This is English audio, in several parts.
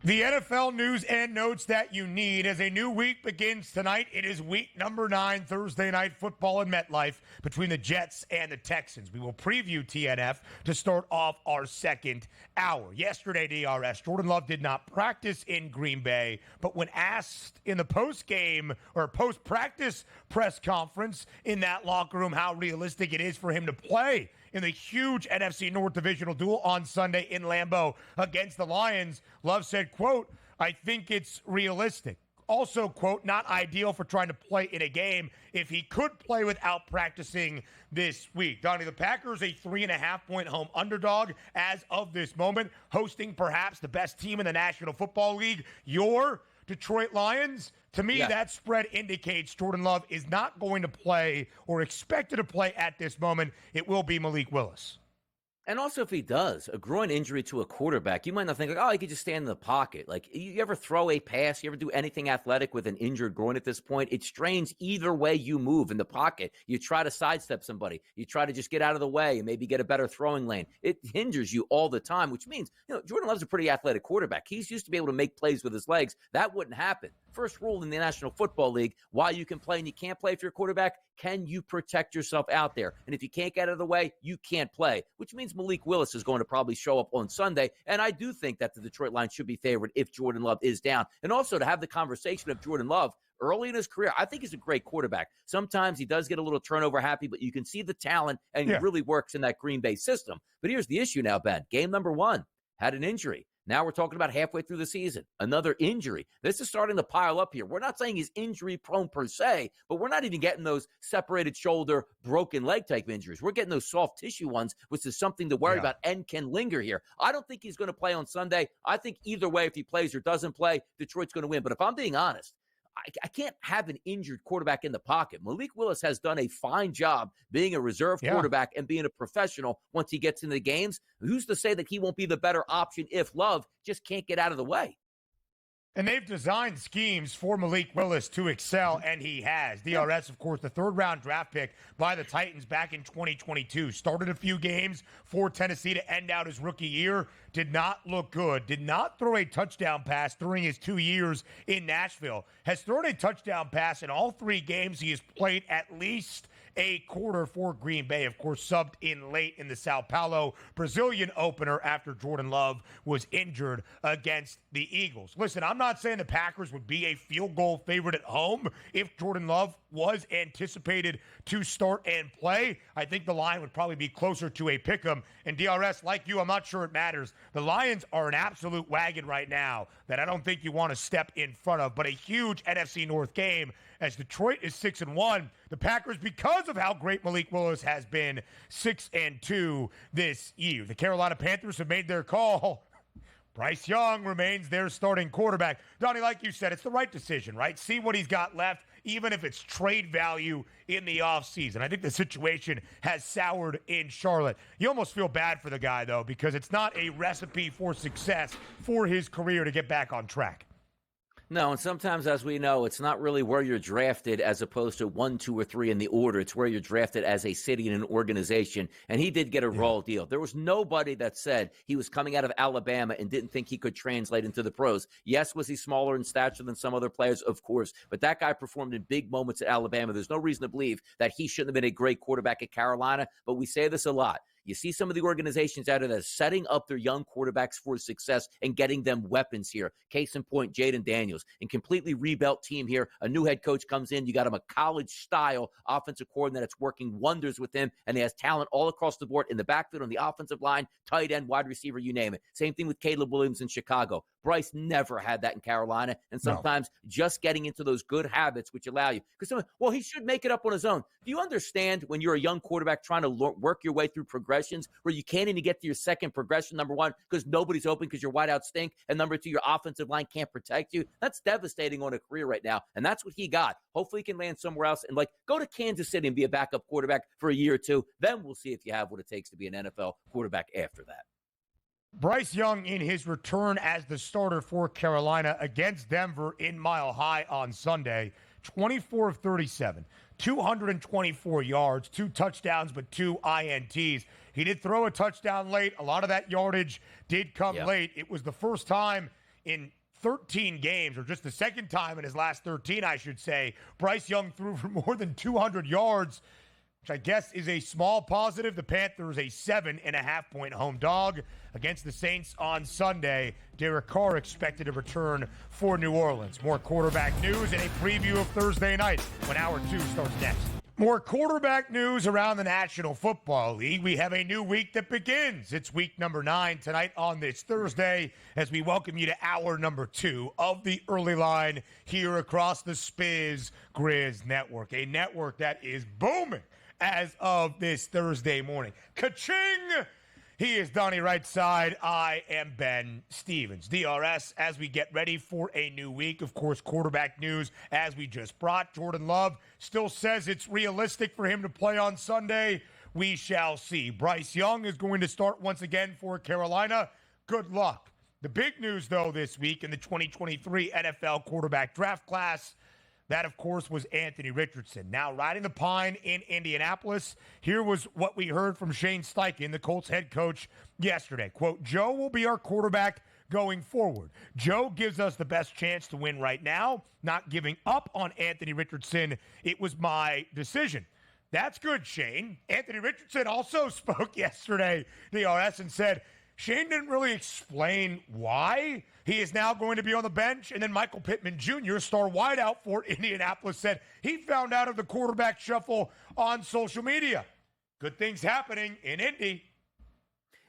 The NFL news and notes that you need as a new week begins tonight. It is week number 9, Thursday night football in MetLife between the Jets and the Texans. We will preview TNF to start off our second hour. Yesterday, DRS, Jordan Love did not practice in Green Bay, but when asked in the post-game or post-practice press conference in that locker room how realistic it is for him to play in the huge NFC North divisional duel on Sunday in Lambeau against the Lions, Love said, quote, "I think it's realistic." Also, quote, "not ideal for trying to play in a game if he could play without practicing this week." Donnie, the Packers, a 3.5-point home underdog as of this moment, hosting perhaps the best team in the National Football League, your Detroit Lions. To me, that spread indicates Jordan Love is not going to play or expected to play at this moment. It will be Malik Willis. And also, if he does, a groin injury to a quarterback, you might not think, like, oh, he could just stand in the pocket. Like, you ever throw a pass? You ever do anything athletic with an injured groin at this point? It strains either way you move in the pocket. You try to sidestep somebody. You try to just get out of the way and maybe get a better throwing lane. It hinders you all the time, which means, Jordan Love's a pretty athletic quarterback. He's used to be able to make plays with his legs. That wouldn't happen. First rule in the National Football League, why you can play and you can't play if you're a quarterback, can you protect yourself out there? And if you can't get out of the way, you can't play, which means Malik Willis is going to probably show up on Sunday. And I do think that the Detroit Lions should be favored if Jordan Love is down. And also to have the conversation of Jordan Love early in his career, I think he's a great quarterback. Sometimes he does get a little turnover happy, but you can see the talent and he really works in that Green Bay system. But here's the issue now, Ben. Game number 1, had an injury. Now we're talking about halfway through the season, another injury. This is starting to pile up here. We're not saying he's injury prone per se, but we're not even getting those separated shoulder, broken leg type injuries. We're getting those soft tissue ones, which is something to worry about and can linger here. I don't think he's going to play on Sunday. I think either way, if he plays or doesn't play, Detroit's going to win. But if I'm being honest, I can't have an injured quarterback in the pocket. Malik Willis has done a fine job being a reserve quarterback and being a professional once he gets into the games. Who's to say that he won't be the better option if Love just can't get out of the way? And they've designed schemes for Malik Willis to excel, and he has. DRS, of course, the third-round draft pick by the Titans back in 2022. Started a few games for Tennessee to end out his rookie year. Did not look good. Did not throw a touchdown pass during his 2 years in Nashville. Has thrown a touchdown pass in all 3 games he has played at least a quarter for Green Bay. Of course, subbed in late in the Sao Paulo Brazilian opener after Jordan Love was injured against the Eagles. Listen, I'm not saying the Packers would be a field goal favorite at home if Jordan Love was anticipated to start and play. I think the line would probably be closer to a pick'em. And DRS, like you, I'm not sure it matters. The Lions are an absolute wagon right now that I don't think you want to step in front of, but a huge NFC North game as Detroit is 6-1. The Packers, because of how great Malik Willis has been, 6-2 this year. The Carolina Panthers have made their call. Bryce Young remains their starting quarterback. Donnie, like you said, it's the right decision, right? See what he's got left, even if it's trade value in the offseason. I think the situation has soured in Charlotte. You almost feel bad for the guy, though, because it's not a recipe for success for his career to get back on track. No, and sometimes, as we know, it's not really where you're drafted as opposed to 1, 2, or 3 in the order. It's where you're drafted as a city and an organization. And he did get a raw deal. There was nobody that said he was coming out of Alabama and didn't think he could translate into the pros. Yes, was he smaller in stature than some other players? Of course. But that guy performed in big moments at Alabama. There's no reason to believe that he shouldn't have been a great quarterback at Carolina. But we say this a lot. You see some of the organizations out there that are setting up their young quarterbacks for success and getting them weapons here. Case in point, Jaden Daniels. And completely rebuilt team here. A new head coach comes in. You got him a college-style offensive coordinator that's working wonders with him, and he has talent all across the board in the backfield, on the offensive line, tight end, wide receiver, you name it. Same thing with Caleb Williams in Chicago. Bryce never had that in Carolina, and sometimes just getting into those good habits which allow you. Because someone, well, he should make it up on his own. Do you understand when you're a young quarterback trying to work your way through progressions where you can't even get to your second progression, number one, because nobody's open because your wideouts stink, and number two, your offensive line can't protect you? That's devastating on a career right now, and that's what he got. Hopefully he can land somewhere else and, go to Kansas City and be a backup quarterback for a year or two. Then we'll see if you have what it takes to be an NFL quarterback after that. Bryce Young in his return as the starter for Carolina against Denver in Mile High on Sunday, 24 of 37, 224 yards, 2 touchdowns, but 2 INTs. He did throw a touchdown late. A lot of that yardage did come late. It was the first time in 13 games, or just the second time in his last 13, I should say, Bryce Young threw for more than 200 yards, which I guess is a small positive. The Panthers a 7.5-point home dog against the Saints on Sunday. Derek Carr expected to return for New Orleans. More quarterback news and a preview of Thursday night when Hour 2 starts next. More quarterback news around the National Football League. We have a new week that begins. It's week number 9 tonight on this Thursday as we welcome you to hour number 2 of the early line here across the SportsGrid network, a network that is booming as of this Thursday morning. Ka-ching! He is Donnie Rightside. I am Ben Stevens. DRS, as we get ready for a new week. Of course, quarterback news, as we just brought. Jordan Love still says it's realistic for him to play on Sunday. We shall see. Bryce Young is going to start once again for Carolina. Good luck. The big news, though, this week in the 2023 NFL quarterback draft class, that, of course, was Anthony Richardson. Now, riding the pine in Indianapolis, here was what we heard from Shane Steichen, the Colts head coach, yesterday. Quote, Joe will be our quarterback going forward. Joe gives us the best chance to win right now. Not giving up on Anthony Richardson. It was my decision. That's good, Shane. Anthony Richardson also spoke yesterday, DRS, and said, Shane didn't really explain why he is now going to be on the bench. And then Michael Pittman Jr., star wideout for Indianapolis, said he found out of the quarterback shuffle on social media. Good things happening in Indy.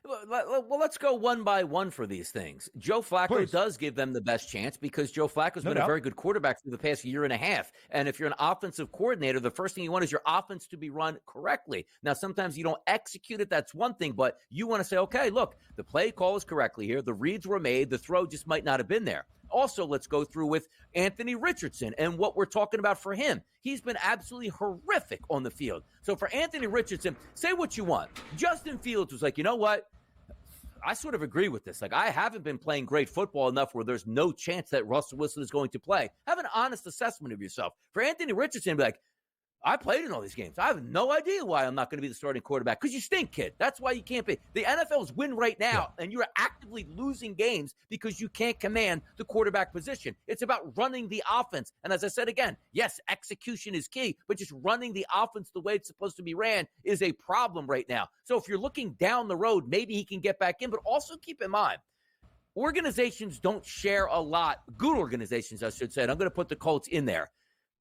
Well, let's go one by one for these things. Joe Flacco does give them the best chance because Joe Flacco's been a very good quarterback for the past year and a half. And if you're an offensive coordinator, the first thing you want is your offense to be run correctly. Now, sometimes you don't execute it. That's one thing. But you want to say, okay, look, the play call is correctly here. The reads were made. The throw just might not have been there. Also, let's go through with Anthony Richardson and what we're talking about for him. He's been absolutely horrific on the field. So for Anthony Richardson, say what you want. Justin Fields was like, you know what? I sort of agree with this. Like, I haven't been playing great football enough where there's no chance that Russell Wilson is going to play. Have an honest assessment of yourself. For Anthony Richardson, be like, I played in all these games. I have no idea why I'm not going to be the starting quarterback. Because you stink, kid. That's why you can't be. The NFL's win right now, and you're actively losing games because you can't command the quarterback position. It's about running the offense. And as I said again, yes, execution is key, but just running the offense the way it's supposed to be ran is a problem right now. So if you're looking down the road, maybe he can get back in. But also keep in mind, organizations don't share a lot. Good organizations, I should say. And I'm going to put the Colts in there.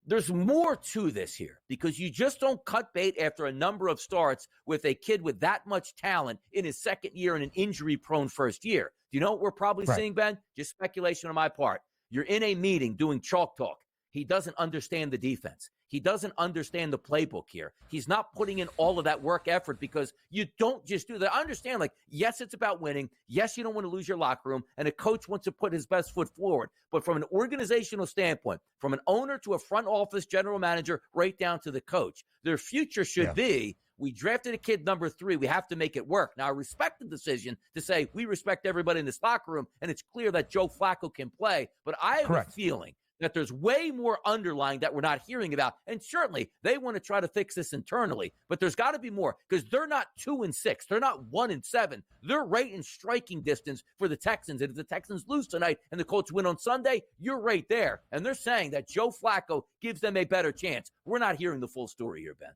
There's more to this here because you just don't cut bait after a number of starts with a kid with that much talent in his second year in an injury-prone first year. Do you know what we're probably seeing, Ben? Just speculation on my part. You're in a meeting doing chalk talk. He doesn't understand the defense. He doesn't understand the playbook here. He's not putting in all of that work effort because you don't just do that. I understand, like, yes, it's about winning. Yes, you don't want to lose your locker room, and a coach wants to put his best foot forward. But from an organizational standpoint, from an owner to a front office general manager, right down to the coach, their future should be, we drafted a kid number 3. We have to make it work. Now, I respect the decision to say we respect everybody in this locker room, and it's clear that Joe Flacco can play. But I have a feeling that there's way more underlying that we're not hearing about. And certainly they want to try to fix this internally, but there's got to be more because they're not 2-6. They're not 1-7. They're right in striking distance for the Texans. And if the Texans lose tonight and the Colts win on Sunday, you're right there. And they're saying that Joe Flacco gives them a better chance. We're not hearing the full story here, Ben.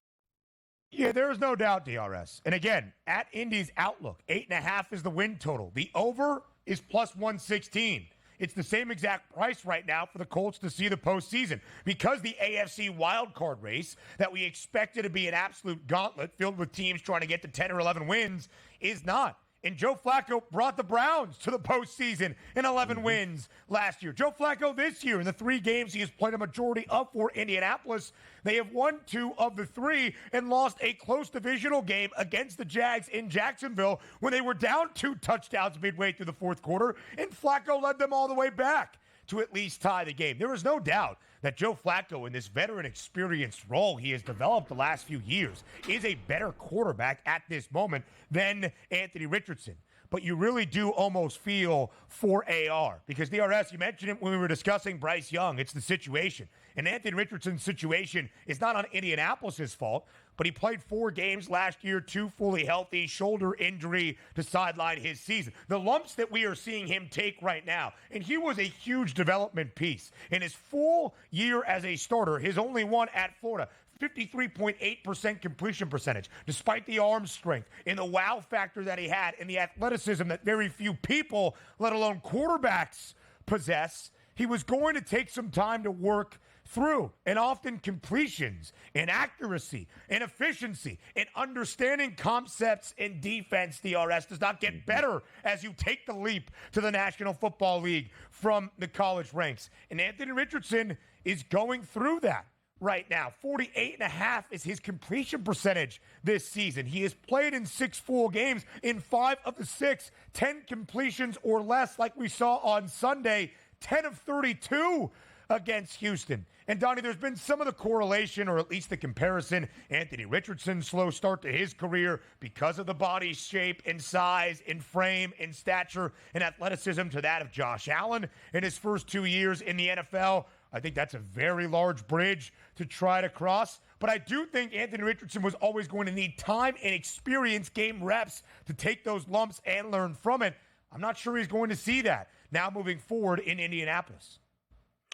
Yeah, there is no doubt, DRS. And again, at Indy's outlook, 8.5 is the win total. The over is plus 116. It's the same exact price right now for the Colts to see the postseason because the AFC wildcard race that we expected to be an absolute gauntlet filled with teams trying to get to 10 or 11 wins is not. And Joe Flacco brought the Browns to the postseason in 11 wins last year. Joe Flacco this year, in the 3 games he has played a majority of for Indianapolis, they have won 2 of the 3 and lost a close divisional game against the Jags in Jacksonville when they were down 2 touchdowns midway through the fourth quarter, and Flacco led them all the way back to at least tie the game. There is no doubt that Joe Flacco, in this veteran experienced role he has developed the last few years, is a better quarterback at this moment than Anthony Richardson. But you really do almost feel for AR because DRS, you mentioned it when we were discussing Bryce Young. It's the situation. And Anthony Richardson's situation is not on Indianapolis's fault, but he played 4 games last year, 2 fully healthy, shoulder injury to sideline his season. The lumps that we are seeing him take right now, and he was a huge development piece. In his full year as a starter, his only one at Florida, 53.8% completion percentage, despite the arm strength and the wow factor that he had and the athleticism that very few people, let alone quarterbacks, possess. He was going to take some time to work through, and often completions and accuracy and efficiency and understanding concepts in defense, DRS, does not get better as you take the leap to the National Football League from the college ranks. And Anthony Richardson is going through that right now. 48.5 is his completion percentage this season. He has played in 6 full games. In 5 of the 6, 10 completions or less, like we saw on Sunday, 10 of 32 against Houston. And Donnie, there's been some of the correlation, or at least the comparison. Anthony Richardson's slow start to his career because of the body shape and size and frame and stature and athleticism to that of Josh Allen in his first 2 years in the NFL. I think that's a very large bridge to try to cross. But I do think Anthony Richardson was always going to need time and experience, game reps, to take those lumps and learn from it. I'm not sure he's going to see that now moving forward in Indianapolis.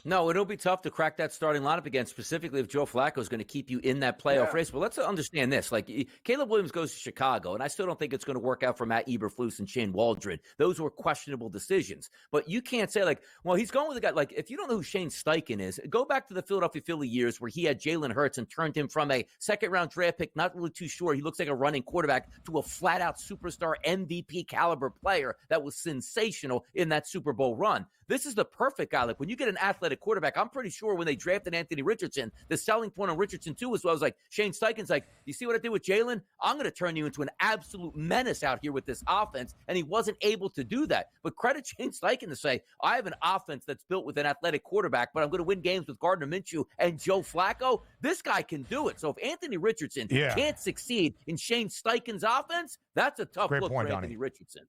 No, it'll be tough to crack that starting lineup again, specifically if Joe Flacco is going to keep you in that playoff race. But let's understand this. Like, Caleb Williams goes to Chicago, and I still don't think it's going to work out for Matt Eberflus and Shane Waldron. Those were questionable decisions. But you can't say, like, well, he's going with a guy. Like, if you don't know who Shane Steichen is, go back to the Philadelphia Philly years where he had Jalen Hurts and turned him from a second-round draft pick, not really too sure, he looks like a running quarterback, to a flat-out superstar MVP caliber player that was sensational in that Super Bowl run. This is the perfect guy. Like, when you get an athletic quarterback, I'm pretty sure when they drafted Anthony Richardson, the selling point on Richardson, too, was, well, I was like, Shane Steichen's like, you see what I did with Jalen? I'm going to turn you into an absolute menace out here with this offense. And he wasn't able to do that. But credit Shane Steichen to say, I have an offense that's built with an athletic quarterback, but I'm going to win games with Gardner Minshew and Joe Flacco. This guy can do it. So if Anthony Richardson can't succeed in Shane Steichen's offense, that's a tough look for Anthony Richardson.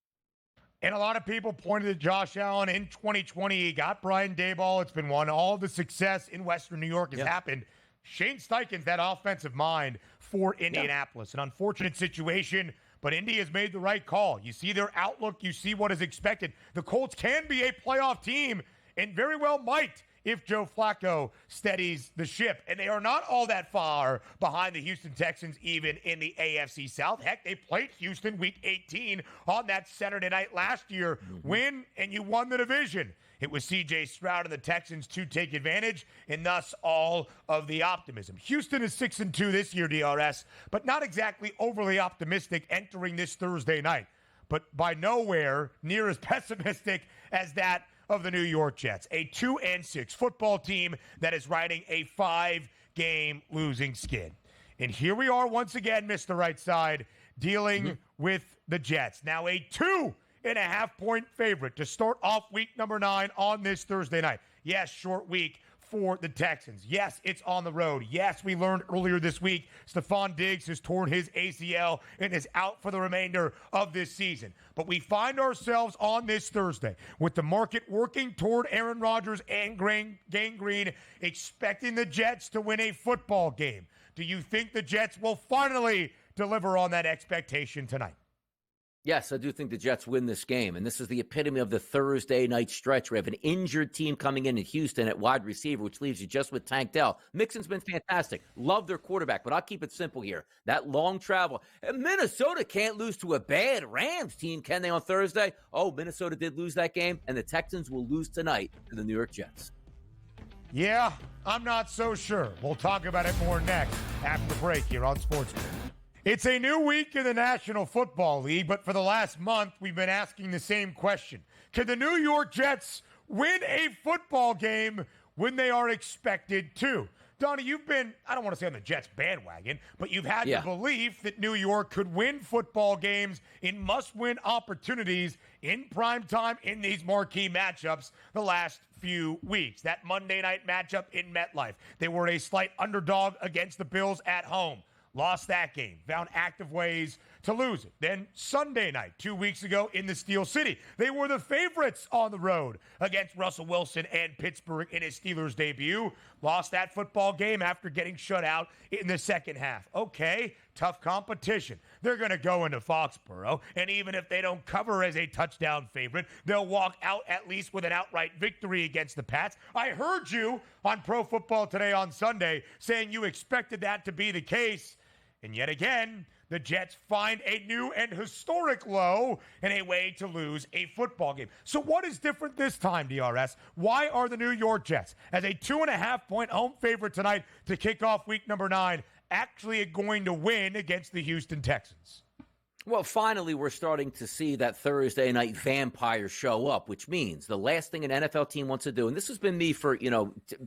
And a lot of people pointed to Josh Allen in 2020. He got Brian Daboll. It's been won. All the success in Western New York has happened. Shane Steichen's that offensive mind for Indianapolis. An unfortunate situation, but Indy has made the right call. You see their outlook. You see what is expected. The Colts can be a playoff team and very well might if Joe Flacco steadies the ship. And they are not all that far behind the Houston Texans, even in the AFC South. Heck, they played Houston week 18 on that Saturday night last year. Win, and you won the division. It was C.J. Stroud and the Texans to take advantage, and thus all of the optimism. Houston is 6-2 this year, DRS, but not exactly overly optimistic entering this Thursday night. But by nowhere near as pessimistic as that of the New York Jets, a 2-6 football team that is riding a 5-game losing skid. And here we are once again, Mr. Right Side, dealing with the Jets. Now a 2.5-point favorite to start off week number 9 on this Thursday night. Yes, short week for the Texans. Yes, it's on the road. Yes, we learned earlier this week Stephon Diggs has torn his ACL and is out for the remainder of this season. But we find ourselves on this Thursday with the market working toward Aaron Rodgers and Gang Green, expecting the Jets to win a football game. Do you think the Jets will finally deliver on that expectation tonight? Yes, I do think the Jets win this game, and this is the epitome of the Thursday night stretch. We have an injured team coming in Houston at wide receiver, which leaves you just with Tank Dell. Mixon's been fantastic. Love their quarterback, but I'll keep it simple here. That long travel. And Minnesota can't lose to a bad Rams team, can they, on Thursday? Oh, Minnesota did lose that game, and the Texans will lose tonight to the New York Jets. Yeah, I'm not so sure. We'll talk about it more next after the break here on SportsGrid. It's a new week in the National Football League, but for the last month, we've been asking the same question. Can the New York Jets win a football game when they are expected to? Donnie, you've been, I don't want to say on the Jets bandwagon, but you've had the belief that New York could win football games in must-win opportunities in prime time in these marquee matchups the last few weeks. That Monday night matchup in MetLife, they were a slight underdog against the Bills at home. Lost that game. Found active ways to lose it. Then Sunday night, 2 weeks ago in the Steel City, they were the favorites on the road against Russell Wilson and Pittsburgh in his Steelers debut. Lost that football game after getting shut out in the second half. Okay, tough competition. They're going to go into Foxborough, and even if they don't cover as a touchdown favorite, they'll walk out at least with an outright victory against the Pats. I heard you on Pro Football Today on Sunday saying you expected that to be the case. And yet again, the Jets find a new and historic low in a way to lose a football game. So what is different this time, DRS? Why are the New York Jets, as a 2.5-point home favorite tonight to kick off week number 9, actually going to win against the Houston Texans? Well, finally, we're starting to see that Thursday night vampire show up, which means the last thing an NFL team wants to do, and this has been me for,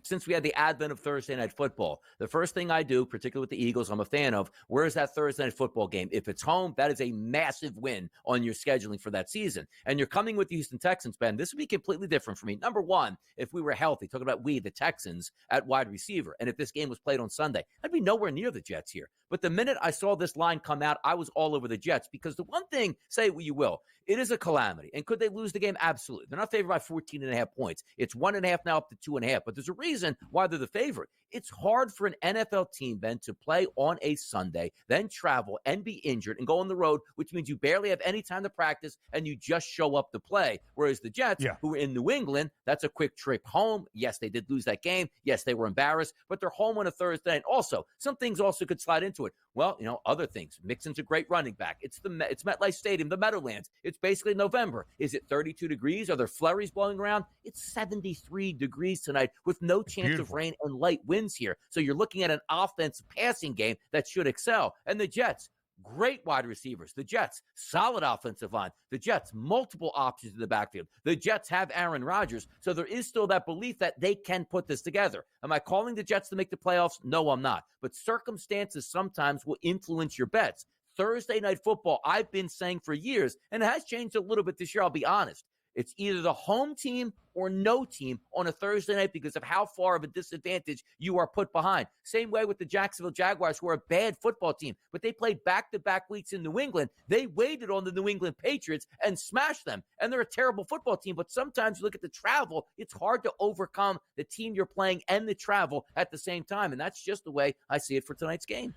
since we had the advent of Thursday night football, the first thing I do, particularly with the Eagles, I'm a fan of, where's that Thursday night football game? If it's home, that is a massive win on your scheduling for that season. And you're coming with the Houston Texans, Ben. This would be completely different for me. Number one, if we were healthy, talking about we, the Texans, at wide receiver, and if this game was played on Sunday, I'd be nowhere near the Jets here. But the minute I saw this line come out, I was all over the Jets because the one thing, say what you will, it is a calamity. And could they lose the game? Absolutely. They're not favored by 14.5 points. It's 1.5 now up to 2.5. But there's a reason why they're the favorite. It's hard for an NFL team, Ben, to play on a Sunday, then travel and be injured and go on the road, which means you barely have any time to practice and you just show up to play. Whereas the Jets, who are in New England, that's a quick trip home. Yes, they did lose that game. Yes, they were embarrassed, but they're home on a Thursday night. Also, some things also could slide into it. Well, other things. Mixon's a great running back. It's MetLife Stadium, the Meadowlands. It's basically November. Is it 32 degrees? Are there flurries blowing around? It's 73 degrees tonight with no chance of rain and light winds here. So you're looking at an offensive passing game that should excel. And the Jets, great wide receivers. The Jets, solid offensive line. The Jets, multiple options in the backfield. The Jets have Aaron Rodgers. So there is still that belief that they can put this together. Am I calling the Jets to make the playoffs? No, I'm not. But circumstances sometimes will influence your bets. Thursday night football, I've been saying for years, and it has changed a little bit this year, I'll be honest. It's either the home team or no team on a Thursday night because of how far of a disadvantage you are put behind. Same way with the Jacksonville Jaguars, who are a bad football team, but they played back-to-back weeks in New England. They waited on the New England Patriots and smashed them, and they're a terrible football team. But sometimes you look at the travel, it's hard to overcome the team you're playing and the travel at the same time, and that's just the way I see it for tonight's game.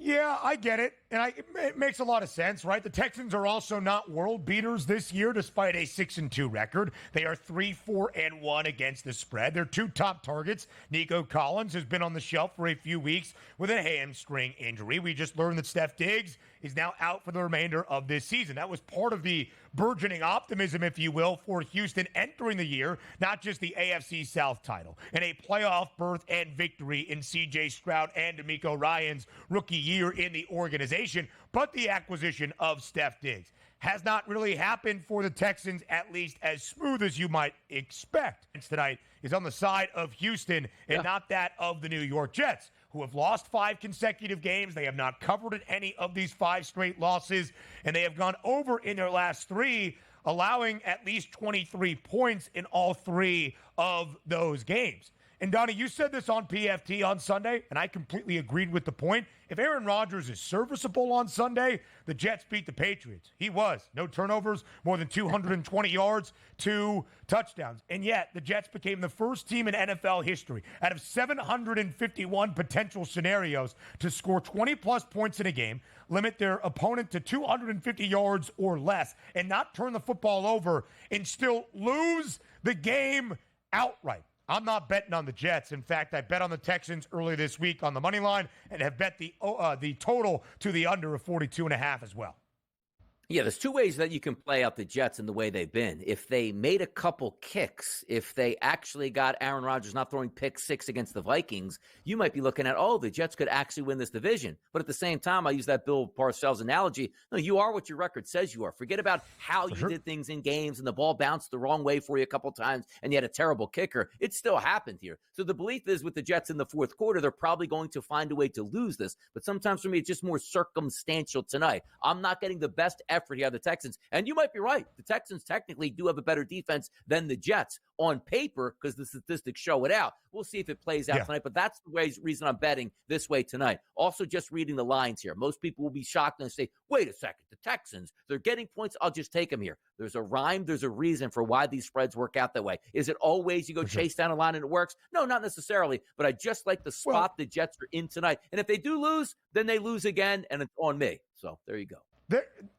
Yeah, I get it. And it makes a lot of sense, right? The Texans are also not world beaters this year, despite a 6-2 record. They are 3-4-1 against the spread. Their two top targets, Nico Collins, has been on the shelf for a few weeks with a hamstring injury. We just learned that Steph Diggs is now out for the remainder of this season. That was part of the burgeoning optimism, if you will, for Houston entering the year, not just the AFC South title, and a playoff berth and victory in C.J. Stroud and DeMeco Ryans' rookie year in the organization, but the acquisition of Steph Diggs has not really happened for the Texans, at least as smooth as you might expect. Tonight is on the side of Houston and not that of the New York Jets, who have lost 5 consecutive games. They have not covered in any of these 5 straight losses, and they have gone over in their last 3, allowing at least 23 points in all 3 of those games. And, Donnie, you said this on PFT on Sunday, and I completely agreed with the point. If Aaron Rodgers is serviceable on Sunday, the Jets beat the Patriots. He was. No turnovers, more than 220 yards, 2 touchdowns. And yet, the Jets became the first team in NFL history out of 751 potential scenarios to score 20-plus points in a game, limit their opponent to 250 yards or less, and not turn the football over, and still lose the game outright. I'm not betting on the Jets. In fact, I bet on the Texans earlier this week on the money line and have bet the total to the under of 42.5 as well. Yeah, there's 2 ways that you can play out the Jets and the way they've been. If they made a couple kicks, if they actually got Aaron Rodgers not throwing pick 6 against the Vikings, you might be looking at, the Jets could actually win this division. But at the same time, I use that Bill Parcells analogy. No, you are what your record says you are. Forget about how you did things in games and the ball bounced the wrong way for you a couple times and you had a terrible kicker. It still happened here. So the belief is with the Jets in the fourth quarter, they're probably going to find a way to lose this. But sometimes for me, it's just more circumstantial tonight. I'm not getting the best effort effort here, the Texans. And you might be right. The Texans technically do have a better defense than the Jets on paper because the statistics show it out. We'll see if it plays out tonight, but that's the reason I'm betting this way tonight. Also, just reading the lines here. Most people will be shocked and say, wait a second, the Texans, they're getting points. I'll just take them here. There's a rhyme. There's a reason for why these spreads work out that way. Is it always you go chase down a line and it works? No, not necessarily, but I just like the spot the Jets are in tonight. And if they do lose, then they lose again, and it's on me. So there you go.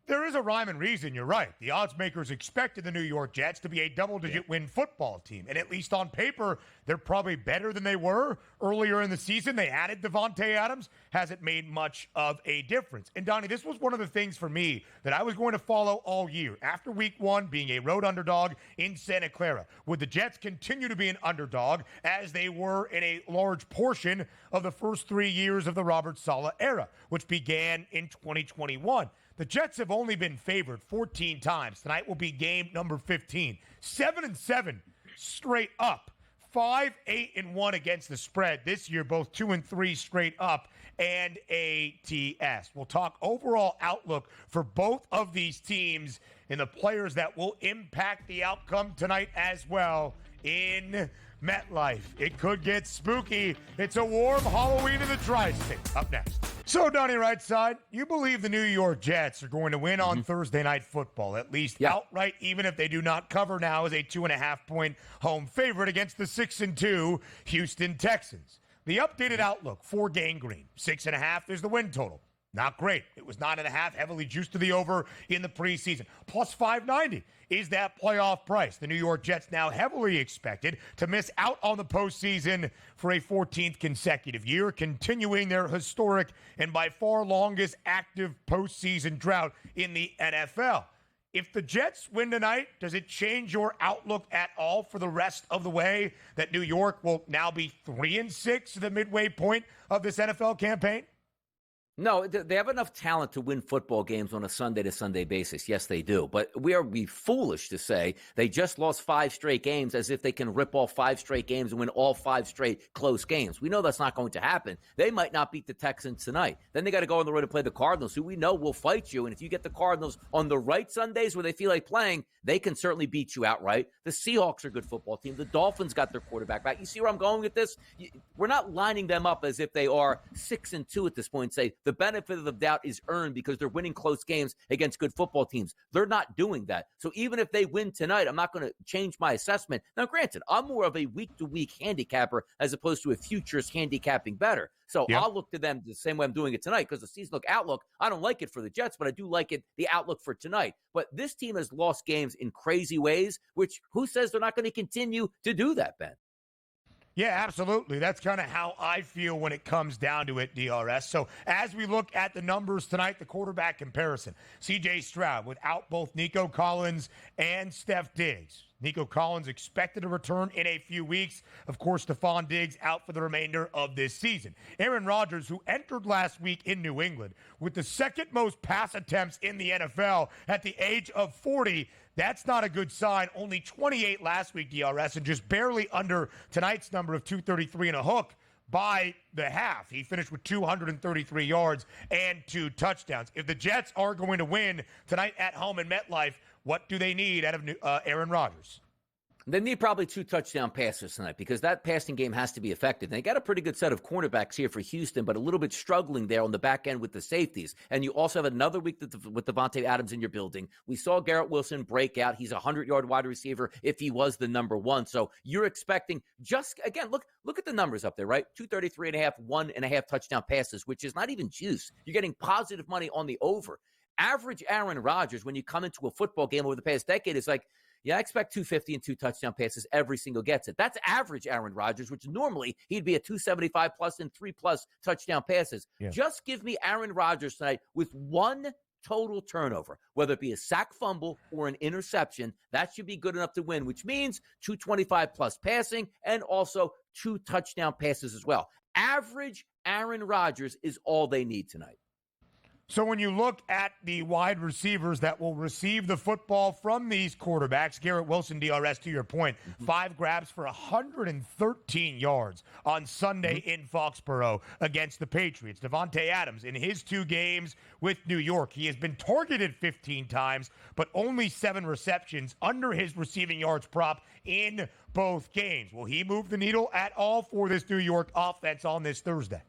There is a rhyme and reason. You're right. The odds makers expected the New York Jets to be a double-digit win football team. And at least on paper, they're probably better than they were earlier in the season. They added Davante Adams. Hasn't made much of a difference. And, Donnie, this was one of the things for me that I was going to follow all year. After week one, being a road underdog in Santa Clara, would the Jets continue to be an underdog as they were in a large portion of the first 3 years of the Robert Saleh era, which began in 2021? The Jets have only been favored 14 times. Tonight will be game number 15. 7-7 straight up. 5-8-1 against the spread this year, both 2-3 straight up and ATS. We'll talk overall outlook for both of these teams and the players that will impact the outcome tonight as well in MetLife. It could get spooky. It's a warm Halloween in the Tri-State. Up next. So, Donnie Rightside, you believe the New York Jets are going to win on Thursday Night Football, at least outright, even if they do not cover now as a 2.5-point home favorite against the 6-2 Houston Texans. The updated outlook for Gang Green, 6.5 is the win total. Not great. It was 9.5, heavily juiced to the over in the preseason. Plus 590 is that playoff price. The New York Jets now heavily expected to miss out on the postseason for a 14th consecutive year, continuing their historic and by far longest active postseason drought in the NFL. If the Jets win tonight, does it change your outlook at all for the rest of the way that New York will now be 3-6 at the midway point of this NFL campaign? No, they have enough talent to win football games on a Sunday-to-Sunday basis. Yes, they do. But we are foolish to say they just lost 5 straight games as if they can rip off 5 straight games and win all 5 straight close games. We know that's not going to happen. They might not beat the Texans tonight. Then they got to go on the road to play the Cardinals, who we know will fight you. And if you get the Cardinals on the right Sundays where they feel like playing, they can certainly beat you outright. The Seahawks are a good football team. The Dolphins got their quarterback back. You see where I'm going with this? We're not lining them up as if they are 6-2 at this point. Say the benefit of the doubt is earned because they're winning close games against good football teams. They're not doing that. So even if they win tonight, I'm not going to change my assessment. Now, granted, I'm more of a week-to-week handicapper as opposed to a futures handicapping better. So I'll look to them the same way I'm doing it tonight because the season outlook, I don't like it for the Jets, but I do like it, the outlook for tonight. But this team has lost games in crazy ways, which who says they're not going to continue to do that, Ben? Yeah, absolutely. That's kind of how I feel when it comes down to it, DRS. So as we look at the numbers tonight, the quarterback comparison, C.J. Stroud without both Nico Collins and Steph Diggs. Nico Collins expected to return in a few weeks. Of course, Stephon Diggs out for the remainder of this season. Aaron Rodgers, who entered last week in New England with the second most pass attempts in the NFL at the age of 40, that's not a good sign. Only 28 last week, DRS, and just barely under tonight's number of 233 and a hook by the half. He finished with 233 yards and 2 touchdowns. If the Jets are going to win tonight at home in MetLife, what do they need out of Aaron Rodgers? They need probably 2 touchdown passes tonight because that passing game has to be effective. They got a pretty good set of cornerbacks here for Houston, but a little bit struggling there on the back end with the safeties. And you also have another week with Davante Adams in your building. We saw Garrett Wilson break out. He's a 100-yard wide receiver if he was the number 1. So you're expecting just, again, look at the numbers up there, right? 233.5, 1.5 touchdown passes, which is not even juice. You're getting positive money on the over. Average Aaron Rodgers, when you come into a football game over the past decade, is like, yeah, I expect 250 and 2 touchdown passes every single gets it. That's average Aaron Rodgers, which normally he'd be a 275 plus and 3 plus touchdown passes. Yeah. Just give me Aaron Rodgers tonight with 1 total turnover, whether it be a sack fumble or an interception. That should be good enough to win, which means 225 plus passing and also 2 touchdown passes as well. Average Aaron Rodgers is all they need tonight. So when you look at the wide receivers that will receive the football from these quarterbacks, Garrett Wilson, DRS, to your point, 5 grabs for 113 yards on Sunday in Foxborough against the Patriots. Davante Adams, in his 2 games with New York, he has been targeted 15 times, but only 7 receptions under his receiving yards prop in both games. Will he move the needle at all for this New York offense on this Thursday?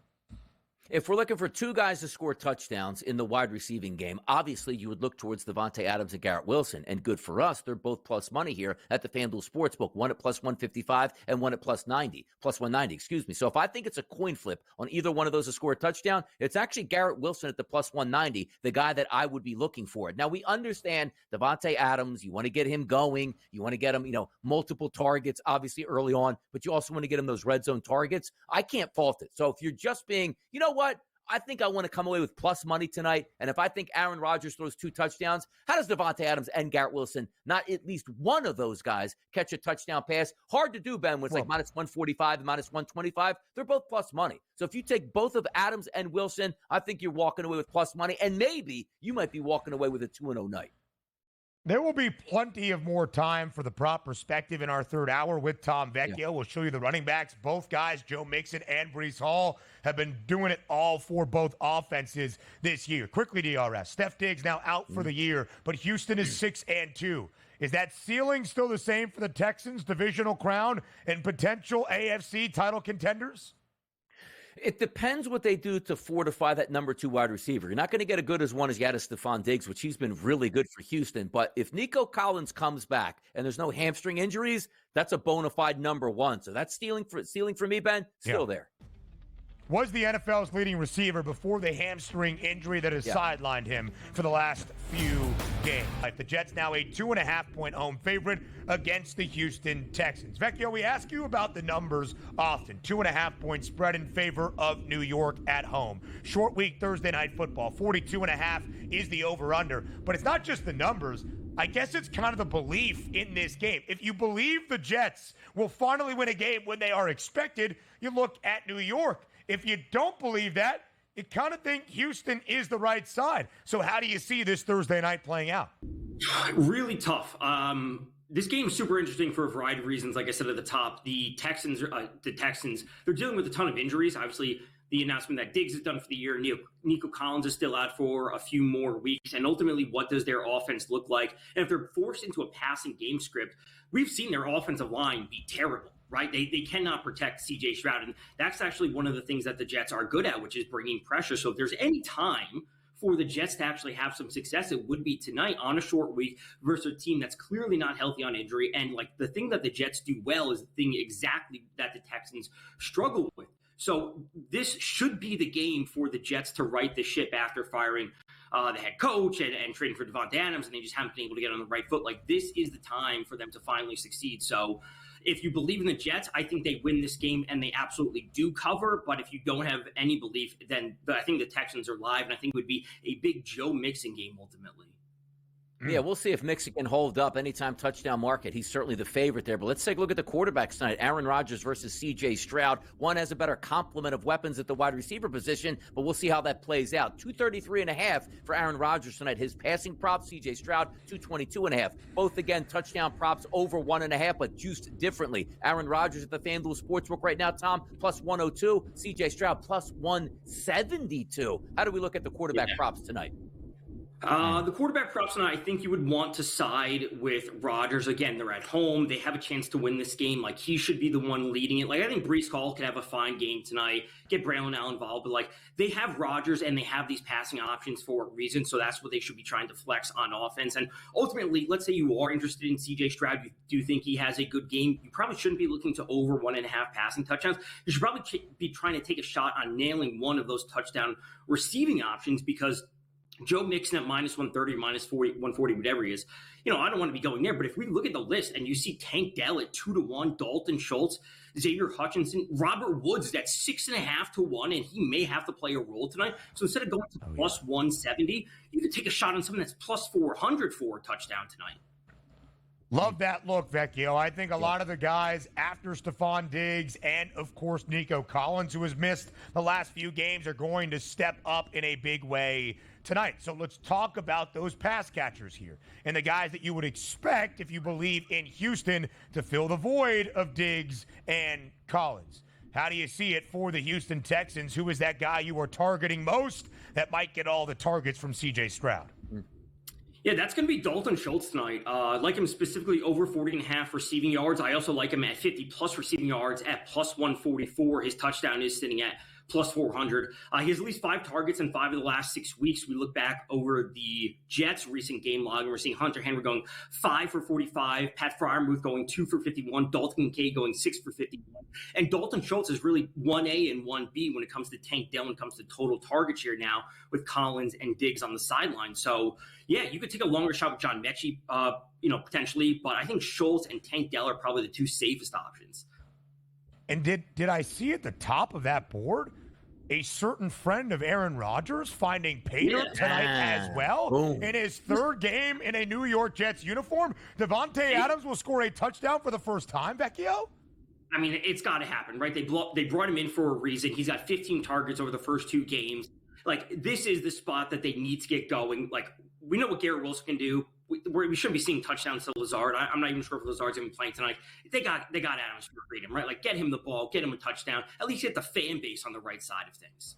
If we're looking for 2 guys to score touchdowns in the wide receiving game, obviously you would look towards Davante Adams and Garrett Wilson. And good for us, they're both plus money here at the FanDuel Sportsbook. One at plus 155 and one at plus 190, excuse me. So if I think it's a coin flip on either one of those to score a touchdown, it's actually Garrett Wilson at the plus 190, the guy that I would be looking for. Now, we understand Davante Adams, you want to get him going. You want to get him, multiple targets, obviously early on, but you also want to get him those red zone targets. I can't fault it. So if you're just being, what? I think I want to come away with plus money tonight. And if I think Aaron Rodgers throws 2 touchdowns, how does Davante Adams and Garrett Wilson, not at least one of those guys, catch a touchdown pass? Hard to do, Ben, when it's like minus 145 and minus 125. They're both plus money. So if you take both of Adams and Wilson, I think you're walking away with plus money. And maybe you might be walking away with a 2-0 night. There will be plenty of more time for the prop perspective in our third hour with Tom Vecchio. Yeah. We'll show you the running backs. Both guys, Joe Mixon and Bryce Hall, have been doing it all for both offenses this year. Quickly, DRS. Steph Diggs now out for the year, but Houston is 6-2. Is that ceiling still the same for the Texans, divisional crown, and potential AFC title contenders? It depends what they do to fortify that number 2 wide receiver. You're not going to get a good as one as you had as Stephon Diggs, which he's been really good for Houston. But if Nico Collins comes back and there's no hamstring injuries, that's a bona fide number 1. So that's ceiling for me, Ben, still there. Was the NFL's leading receiver before the hamstring injury that has sidelined him for the last few games. The Jets now a 2.5-point home favorite against the Houston Texans. Vecchio, we ask you about the numbers often. 2.5-point spread in favor of New York at home. Short week Thursday night football. 42.5 is the over-under. But it's not just the numbers. I guess it's kind of the belief in this game. If you believe the Jets will finally win a game when they are expected, you look at New York. If you don't believe that, you kind of think Houston is the right side. So how do you see this Thursday night playing out? Really tough. This game is super interesting for a variety of reasons. Like I said at the top, the Texans, they're dealing with a ton of injuries. Obviously, the announcement that Diggs is done for the year, Nico Collins is still out for a few more weeks. And ultimately, what does their offense look like? And if they're forced into a passing game script, we've seen their offensive line be terrible. Right? They cannot protect C.J. Stroud. And that's actually one of the things that the Jets are good at, which is bringing pressure. So if there's any time for the Jets to actually have some success, it would be tonight on a short week versus a team that's clearly not healthy on injury. And like the thing that the Jets do well is the thing exactly that the Texans struggle with. So this should be the game for the Jets to right the ship after firing the head coach and trading for Davante Adams, and they just haven't been able to get on the right foot. Like, this is the time for them to finally succeed. So if you believe in the Jets, I think they win this game, and they absolutely do cover. But if you don't have any belief, then I think the Texans are live, and I think it would be a big Joe Mixon game ultimately. Yeah, we'll see if Mixon can hold up anytime touchdown market. He's certainly the favorite there. But let's take a look at the quarterbacks tonight. Aaron Rodgers versus C.J. Stroud. One has a better complement of weapons at the wide receiver position, but we'll see how that plays out. 233.5 for Aaron Rodgers tonight. His passing props, C.J. Stroud, 222.5. Both, again, touchdown props over 1.5, but juiced differently. Aaron Rodgers at the FanDuel Sportsbook right now, Tom, plus 102. C.J. Stroud, plus 172. How do we look at the quarterback props tonight? The quarterback props tonight, I think you would want to side with Rodgers. Again, they're at home. They have a chance to win this game. Like, he should be the one leading it. Like, I think Bryce Hall could have a fine game tonight, get Braylon Allen involved. But, like, they have Rodgers and they have these passing options for a reason. So that's what they should be trying to flex on offense. And ultimately, let's say you are interested in C.J. Stroud. You do think he has a good game. You probably shouldn't be looking to over 1.5 passing touchdowns. You should probably be trying to take a shot on nailing one of those touchdown receiving options, because Joe Mixon at minus 130, minus 140, whatever he is, I don't want to be going there. But if we look at the list and you see Tank Dell at 2-1, Dalton Schultz, Xavier Hutchinson, Robert Woods at 6.5-1, and he may have to play a role tonight. So instead of going to plus 170, you could take a shot on someone that's plus 400 for a touchdown tonight. Love that look, Vecchio. I think a lot of the guys after Stephon Diggs and, of course, Nico Collins, who has missed the last few games, are going to step up in a big way tonight. So let's talk about those pass catchers here and the guys that you would expect if you believe in Houston to fill the void of Diggs and Collins. How do you see it for the Houston Texans? Who is that guy you are targeting most that might get all the targets from C.J. Stroud? Yeah, that's going to be Dalton Schultz tonight. I like him specifically over 40.5 receiving yards. I also like him at 50-plus receiving yards at plus 144. His touchdown is sitting at plus 400. He has at least 5 targets in 5 of the last 6 weeks. We look back over the Jets' recent game log, and we're seeing Hunter Henry going 5 for 45, Pat Freiermuth going 2 for 51, Dalton Kincaid going 6 for 51. And Dalton Schultz is really 1A and 1B when it comes to Tank Dell, when it comes to total target share now with Collins and Diggs on the sideline. So, yeah, you could take a longer shot with John Mechie, potentially, but I think Schultz and Tank Dell are probably the 2 safest options. And did I see at the top of that board a certain friend of Aaron Rodgers finding Pater tonight as well? Boom. In his 3rd game in a New York Jets uniform? Devontae Adams will score a touchdown for the first time, Vecchio? I mean, it's got to happen, right? They brought him in for a reason. He's got 15 targets over the first 2 games. Like, this is the spot that they need to get going. Like, we know what Garrett Wilson can do. We shouldn't be seeing touchdowns to Lazard. I'm not even sure if Lazard's even playing tonight. They got Adams for freedom, right? Like, get him the ball, get him a touchdown. At least get the fan base on the right side of things.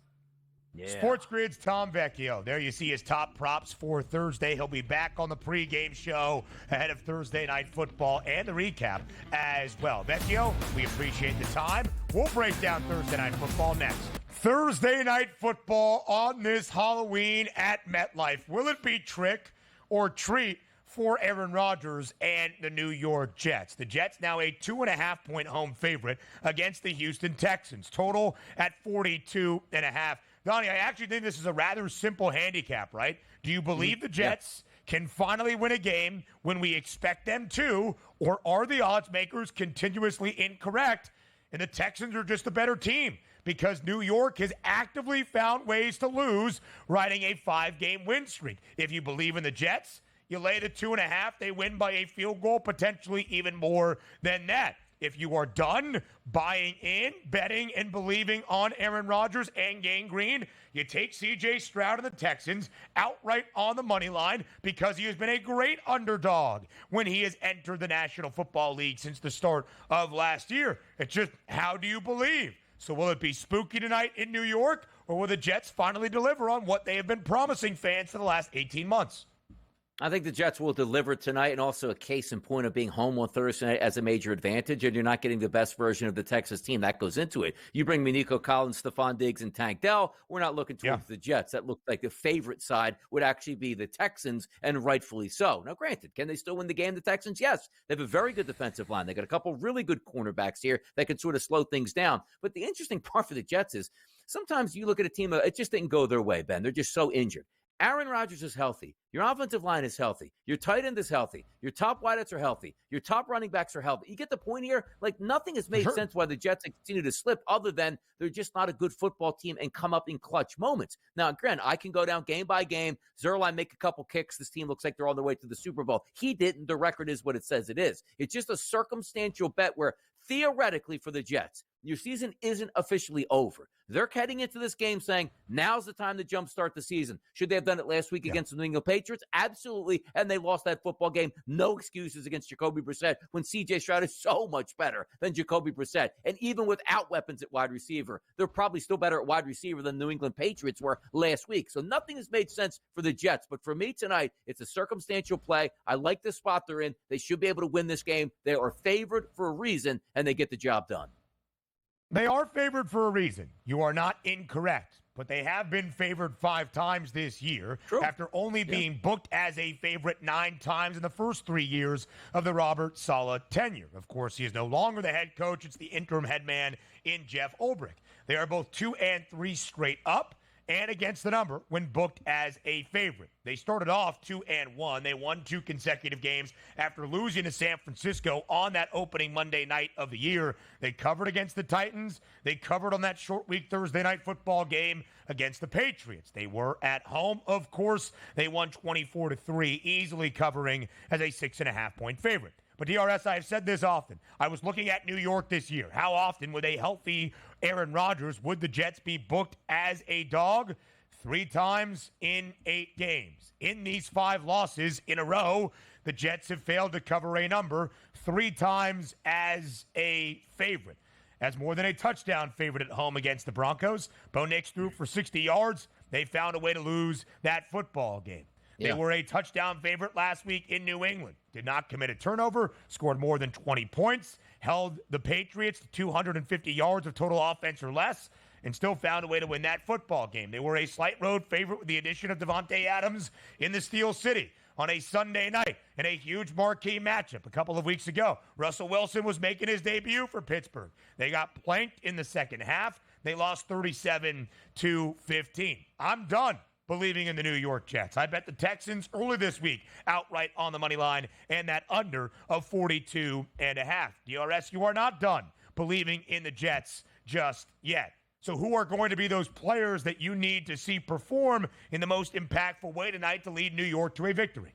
Yeah. SportsGrid's Tom Vecchio. There you see his top props for Thursday. He'll be back on the pregame show ahead of Thursday Night Football and the recap as well. Vecchio, we appreciate the time. We'll break down Thursday Night Football next. Thursday Night Football on this Halloween at MetLife. Will it be trick or treat for Aaron Rodgers and the New York Jets? The Jets now a 2.5-point home favorite against the Houston Texans. Total at 42.5. Donnie, I actually think this is a rather simple handicap, right? Do you believe the Jets can finally win a game when we expect them to, or are the odds makers continuously incorrect and the Texans are just a better team? Because New York has actively found ways to lose, riding a 5-game win streak. If you believe in the Jets, you lay the 2.5, they win by a field goal, potentially even more than that. If you are done buying in, betting, and believing on Aaron Rodgers and Gang Green, you take C.J. Stroud and the Texans outright on the money line because he has been a great underdog when he has entered the National Football League since the start of last year. It's just, how do you believe? So will it be spooky tonight in New York, or will the Jets finally deliver on what they have been promising fans for the last 18 months? I think the Jets will deliver tonight, and also a case in point of being home on Thursday night as a major advantage, and you're not getting the best version of the Texas team. That goes into it. You bring me Nico Collins, Stephon Diggs, and Tank Dell. We're not looking towards the Jets. That looked like the favorite side would actually be the Texans, and rightfully so. Now, granted, can they still win the game, the Texans? Yes. They have a very good defensive line. They got a couple really good cornerbacks here that can sort of slow things down. But the interesting part for the Jets is sometimes you look at a team, it just didn't go their way, Ben. They're just so injured. Aaron Rodgers is healthy. Your offensive line is healthy. Your tight end is healthy. Your top wideouts are healthy. Your top running backs are healthy. You get the point here? Like, nothing has made sense why the Jets continue to slip other than they're just not a good football team and come up in clutch moments. Now, granted, I can go down game by game. Zuerlein make a couple kicks. This team looks like they're on their way to the Super Bowl. He didn't. The record is what it says it is. It's just a circumstantial bet where theoretically for the Jets, your season isn't officially over. They're heading into this game saying, now's the time to jumpstart the season. Should they have done it last week against the New England Patriots? Absolutely. And they lost that football game. No excuses against Jacoby Brissett when C.J. Stroud is so much better than Jacoby Brissett. And even without weapons at wide receiver, they're probably still better at wide receiver than New England Patriots were last week. So nothing has made sense for the Jets. But for me tonight, it's a circumstantial play. I like the spot they're in. They should be able to win this game. They are favored for a reason, and they get the job done. They are favored for a reason. You are not incorrect, but they have been favored 5 times this year after only being booked as a favorite 9 times in the first 3 years of the Robert Saleh tenure. Of course, he is no longer the head coach. It's the interim head man in Jeff Ulbrich. They are both 2-3 straight up and against the number when booked as a favorite. They started off 2-1. They won 2 consecutive games after losing to San Francisco on that opening Monday night of the year. They covered against the Titans. They covered on that short week Thursday night football game against the Patriots. They were at home, of course. They won 24-3, easily covering as a 6.5-point favorite. But DRS, I have said this often. I was looking at New York this year. How often with a healthy Aaron Rodgers would the Jets be booked as a dog? 3 times in 8 games. In these 5 losses in a row, the Jets have failed to cover a number 3 times as a favorite. As more than a touchdown favorite at home against the Broncos. Bo Nix threw for 60 yards. They found a way to lose that football game. They were a touchdown favorite last week in New England. Did not commit a turnover, scored more than 20 points, held the Patriots to 250 yards of total offense or less, and still found a way to win that football game. They were a slight road favorite with the addition of Davante Adams in the Steel City on a Sunday night in a huge marquee matchup a couple of weeks ago. Russell Wilson was making his debut for Pittsburgh. They got planked in the second half. They lost 37-15. I'm done believing in the New York Jets. I bet the Texans early this week outright on the money line and that under of 42.5. DRS, you are not done believing in the Jets just yet. So who are going to be those players that you need to see perform in the most impactful way tonight to lead New York to a victory?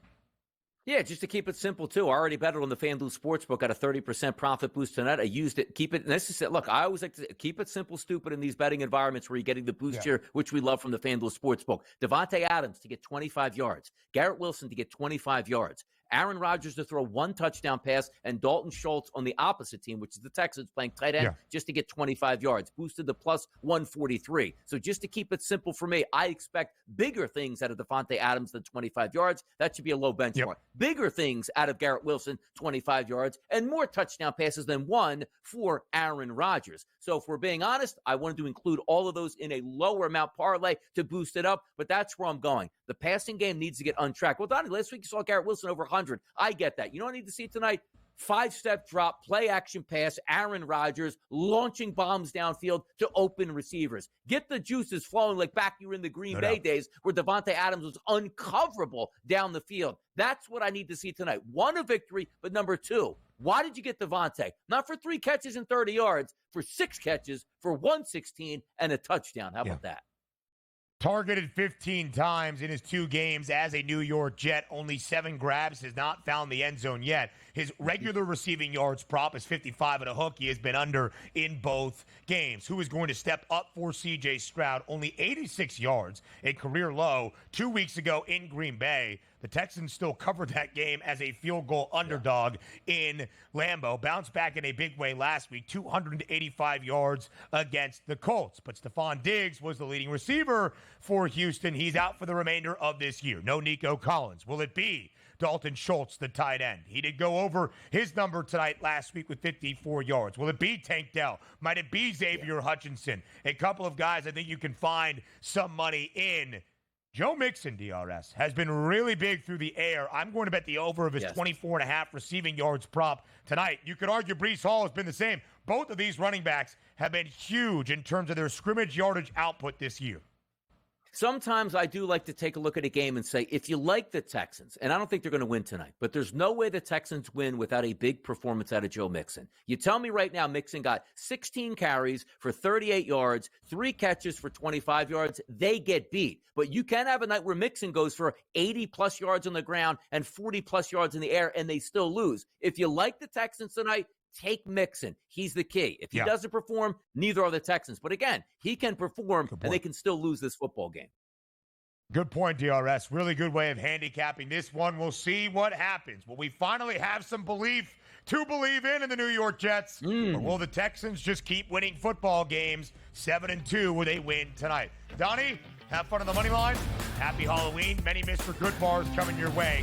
Yeah, just to keep it simple, too. I already bet it on the FanDuel Sportsbook. Got a 30% profit boost tonight. I used it. Keep it. And this is it. Look, I always like to keep it simple, stupid in these betting environments where you're getting the boost here, which we love from the FanDuel Sportsbook. Davante Adams to get 25 yards. Garrett Wilson to get 25 yards. Aaron Rodgers to throw 1 touchdown pass, and Dalton Schultz on the opposite team, which is the Texans, playing tight end, just to get 25 yards, boosted to plus 143. So just to keep it simple for me, I expect bigger things out of Davante Adams than 25 yards. That should be a low benchmark. Bigger things out of Garrett Wilson, 25 yards, and more touchdown passes than 1 for Aaron Rodgers. So if we're being honest, I wanted to include all of those in a lower amount parlay to boost it up, but that's where I'm going. The passing game needs to get untracked. Well, Donnie, last week you saw Garrett Wilson over 100. I get that. You know what I need to see tonight? 5-step drop, play action pass, Aaron Rodgers launching bombs downfield to open receivers. Get the juices flowing like back you were in the Green Bay days where Davante Adams was uncoverable down the field. That's what I need to see tonight. 1, a victory, but number 2, why did you get Davante? Not for 3 catches and 30 yards, for 6 catches for 116 and a touchdown. How about that? Targeted 15 times in his 2 games as a New York Jet. Only 7 grabs. Has not found the end zone yet. His regular receiving yards prop is 55 and a hook. He has been under in both games. Who is going to step up for C.J. Stroud? Only 86 yards, a career low 2 weeks ago in Green Bay. The Texans still covered that game as a field goal underdog in Lambeau. Bounced back in a big way last week, 285 yards against the Colts. But Stephon Diggs was the leading receiver for Houston. He's out for the remainder of this year. No Nico Collins. Will it be Dalton Schultz, the tight end? He did go over his number tonight last week with 54 yards. Will it be Tank Dell? Might it be Xavier Hutchinson? A couple of guys I think you can find some money in. Joe Mixon, DRS, has been really big through the air. I'm going to bet the over of his 24.5 receiving yards prop tonight. You could argue Bryce Hall has been the same. Both of these running backs have been huge in terms of their scrimmage yardage output this year. Sometimes I do like to take a look at a game and say, if you like the Texans, and I don't think they're going to win tonight, but there's no way the Texans win without a big performance out of Joe Mixon. You tell me right now Mixon got 16 carries for 38 yards, 3 catches for 25 yards. They get beat. But you can have a night where Mixon goes for 80-plus yards on the ground and 40-plus yards in the air, and they still lose. If you like the Texans tonight, take Mixon. He's the key. If he doesn't perform, neither are the Texans. But again, he can perform, and they can still lose this football game. Good point, DRS. Really good way of handicapping this one. We'll see what happens. Will we finally have some belief to believe in the New York Jets? Or will the Texans just keep winning football games 7-2 where they win tonight? Donnie, have fun on the money line. Happy Halloween. Many Mr. Goodbars coming your way.